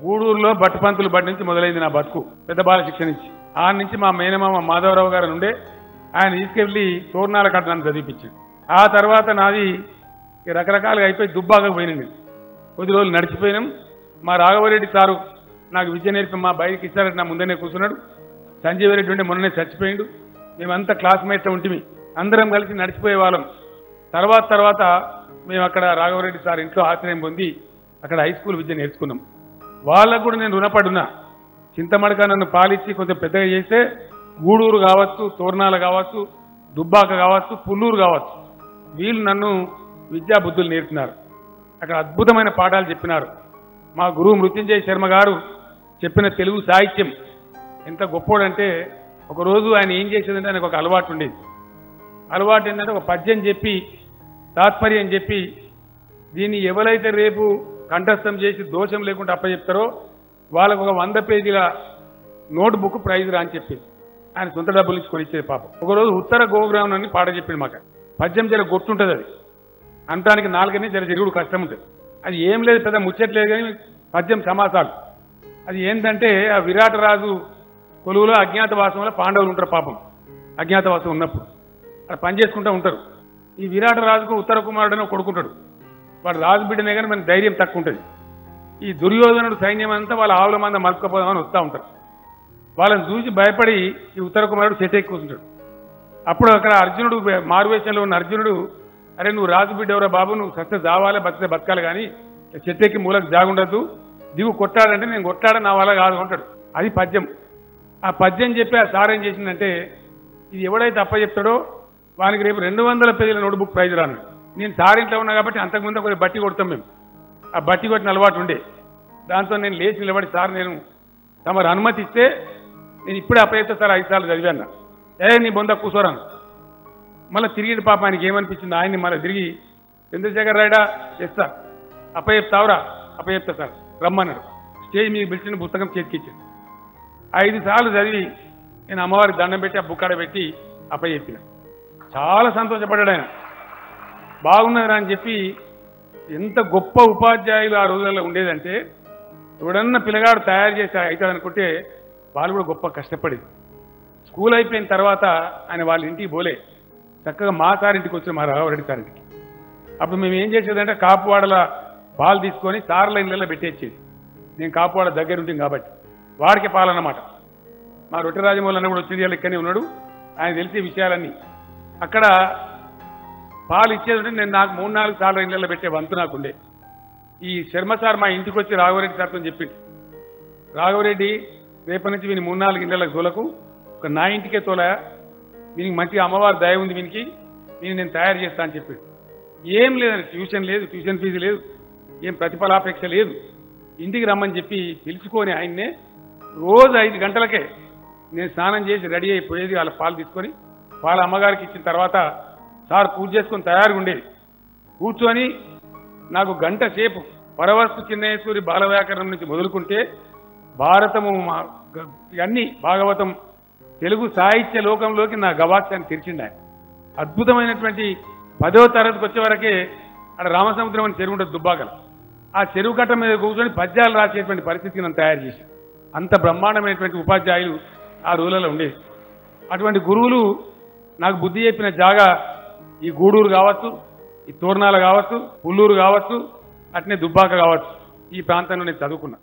గూడూరులో బట్టుపంతులు బట్టి నుంచి మొదలైంది నా బతుకు. పెద్ద బాల శిక్షణ నుంచి ఆ నుంచి మా మేనమామ మాధవరావు గారు నుండే ఆయన తీసుకెళ్లి తోర్నాల కట్టడానికి చదివిపించాడు. ఆ తర్వాత నాది రకరకాలుగా అయిపోయి దుబ్బాకకు పోయినండి. కొద్ది రోజులు నడిచిపోయినాం. మా రాఘవరెడ్డి సారు నాకు విద్య నేర్పి మా బయటికి ఇచ్చారంటే నా ముందనే కూర్చున్నాడు. సంజీవ్ రెడ్డి ఉండే మొన్ననే చచ్చిపోయిండు. మేమంతా క్లాస్మేట్స్ ఉంటిమి, అందరం కలిసి నడిచిపోయే వాళ్ళం. తర్వాత మేము అక్కడ రాఘవరెడ్డి సార్ ఇంట్లో ఆశ్రయం పొంది అక్కడ హై స్కూల్ విద్య నేర్చుకున్నాం. వాళ్ళకు కూడా నేను రుణపడున్నా. చింతమడక నన్ను పాలిచ్చి కొంచెం పెద్దగా చేస్తే గూడూరు కావచ్చు, తోర్నాల కావచ్చు, దుబ్బాక కావచ్చు, పుల్లూరు కావచ్చు, వీళ్ళు నన్ను విద్యా బుద్ధులు నేర్పినారు. అక్కడ అద్భుతమైన పాఠాలు చెప్పినారు. మా గురువు మృత్యుంజయ శర్మ గారు చెప్పిన తెలుగు సాహిత్యం ఎంత గొప్పోడంటే, ఒకరోజు ఆయన ఏం చేసేదంటే ఆయనకు ఒక అలవాటు ఉండేది. అలవాటు ఏంటంటే ఒక పద్యం చెప్పి తాత్పర్యం చెప్పి దీన్ని ఎవరైతే రేపు కంఠస్థం చేసి దోషం లేకుండా అప్పచెప్తారో వాళ్ళకు ఒక 100 పేజీల నోట్బుక్ ప్రైజ్ రా అని చెప్పేది. ఆయన సొంత డబ్బులు ఇచ్చుకొని ఇచ్చేది పాపం. ఒకరోజు ఉత్తర గోగ్రామం అని పాట చెప్పింది మాకు. పద్యం జర గొట్టుంటుంది, అది అంటానికి నాలుగనే జర తిరుగుడు కష్టం ఉంటుంది. అది ఏం లేదు, పెద్ద ముచ్చట్లేదు, కానీ పద్యం సమాసాలు. అది ఏంటంటే ఆ విరాటరాజు కొలువులో అజ్ఞాతవాసంలో పాండవులు ఉంటారు పాపం. అజ్ఞాతవాసం ఉన్నప్పుడు అక్కడ పనిచేసుకుంటూ ఉంటారు. ఈ విరాటరాజుకు ఉత్తర కుమారుడని కొడుకుంటాడు. వాడు రాజు బిడ్డనే కానీ మనకి ధైర్యం తక్కువ ఉంటుంది. ఈ దుర్యోధనుడు సైన్యం అంతా వాళ్ళ ఆవుల మంద మలుపుకపోదామని వస్తూ ఉంటారు. వాళ్ళని చూసి భయపడి ఈ ఉత్తర కుమారుడు చెట్టు ఎక్కి కూర్చుంటాడు. అప్పుడు అక్కడ అర్జునుడు మారువేషంలో ఉన్న అర్జునుడు, అరే నువ్వు రాజు బిడ్డవరా బాబు, నువ్వు సత్య జావాలే బతికే బతకాలి, కానీ చెట్టు ఎక్కి మూలకు జాగుండద్దు, దిగు కొట్టాడంటే నేను కొట్టాడ నా వల్ల కాదు అంటాడు. అది పద్యం. ఆ పద్యం చెప్పి ఆ సార్ ఏం చేసిందంటే, ఇది ఎవడైతే అప్పచెప్తాడో వానికి రేపు 200 పేజీల నోట్బుక్ ప్రైజ్ రాను. నేను సార్ ఇంట్లో ఉన్నా కాబట్టి అంతకుముందు కొద్దిగా బట్టి కొడతాం మేము. ఆ బట్టి కొట్టిన అలవాటు ఉండే. దాంతో నేను లేచి నిలబడి, సార్ నేను తమరు అనుమతి ఇస్తే నేను ఇప్పుడే అప్పచెప్తా సార్, 5 సార్లు చదివాను. నీ బొంద కూర్చోరాను. మళ్ళీ తిరిగి పాప ఆయనకి ఏమనిపించింది, ఆయన్ని మళ్ళీ తిరిగి చంద్రశేఖర్ రాయడా చేస్తా అప్పచెప్తావురా, అప్పచెప్తా సార్ రమ్మన్నాడు. స్టేజ్ మీద పిలిచిన పుస్తకం చేతికిచ్చాను. 5 సార్లు చదివి నేను అమ్మవారికి దండం పెట్టి ఆ బుక్కాడ పెట్టి అప్పచెప్పిన. చాలా సంతోషపడ్డాడు ఆయన. బాగున్నదిరా అని చెప్పి. ఎంత గొప్ప ఉపాధ్యాయులు ఆ రోజుల్లో ఉండేదంటే, ఎవడన్నా పిల్లగాడు తయారు చేసి అవుతుంది అనుకుంటే వాళ్ళు కూడా గొప్ప కష్టపడేది. స్కూల్ అయిపోయిన తర్వాత ఆయన వాళ్ళ ఇంటికి పోలే, చక్కగా మా సారింటికి వచ్చిన మా రాఘవరెడ్డి సారింటికి. అప్పుడు మేము ఏం చేసేదంటే కాపువాడల పాలు తీసుకొని సార్ల ఇళ్ళలో పెట్టేసేది. నేను కాపువాడ దగ్గర ఉంటాం కాబట్టి వాడికి పాలన్నమాట. మా రొట్టె రాజమౌళి అన్న కూడా వచ్చేది ఇక్కడనే ఉన్నాడు, ఆయన తెలిసే విషయాలన్నీ. అక్కడ పాలు ఇచ్చేదంటే నేను నాకు 3-4 సార్లు ఇళ్ళలో పెట్టే వంతు నాకుండే. ఈ శర్మ సార్ మా ఇంటికి వచ్చి రాఘవరెడ్డి సార్తో చెప్పింది, రాఘవరెడ్డి రేపటి నుంచి వీని 3-4 ఇళ్ళకి తోలకు, ఒక నా ఇంటికే తోల, వీనికి మంచిగా అమ్మవారి దయ ఉంది, వీనికి నేను తయారు చేస్తా అని చెప్పాడు. ఏం లేదండి, ట్యూషన్ లేదు, ట్యూషన్ ఫీజు లేదు, ఏం ప్రతిఫలాపేక్ష లేదు. ఇంటికి రమ్మని చెప్పి పిలుచుకొని ఆయన్నే రోజు 5 గంటలకే నేను స్నానం చేసి రెడీ అయిపోయేది. వాళ్ళ పాలు తీసుకొని వాళ్ళ అమ్మగారికి ఇచ్చిన తర్వాత సార్ పూజ చేసుకొని తయారుగా ఉండేది. కూర్చొని నాకు గంట సేపు పరవస్తు చిన్నేశ్వరి బాలవ్యాకరణం నుంచి మొదలుకుంటే భారతము అన్ని భాగవతం తెలుగు సాహిత్య లోకంలోకి నా గవాక్షాన్ని తెరిచిండు ఆయన. అద్భుతమైనటువంటి 10వ తరగతికి వచ్చే వరకే అక్కడ రామసముద్రం అని చెరువు ఉంటుంది దుబ్బాకలు. ఆ చెరువు కట్ట మీద కూర్చొని పద్యాలు రాసేటువంటి పరిస్థితికి నన్ను తయారు చేసి, అంత బ్రహ్మాండమైనటువంటి ఉపాధ్యాయులు ఆ రోజులలో ఉండేది. అటువంటి గురువులు నాకు బుద్ధి చెప్పిన జాగా ఈ గూడూరు కావచ్చు, ఈ తోర్నాల కావచ్చు, పుల్లూరు కావచ్చు, అట్నే దుబ్బాక కావచ్చు, ఈ ప్రాంతంలో నేను చదువుకున్నా.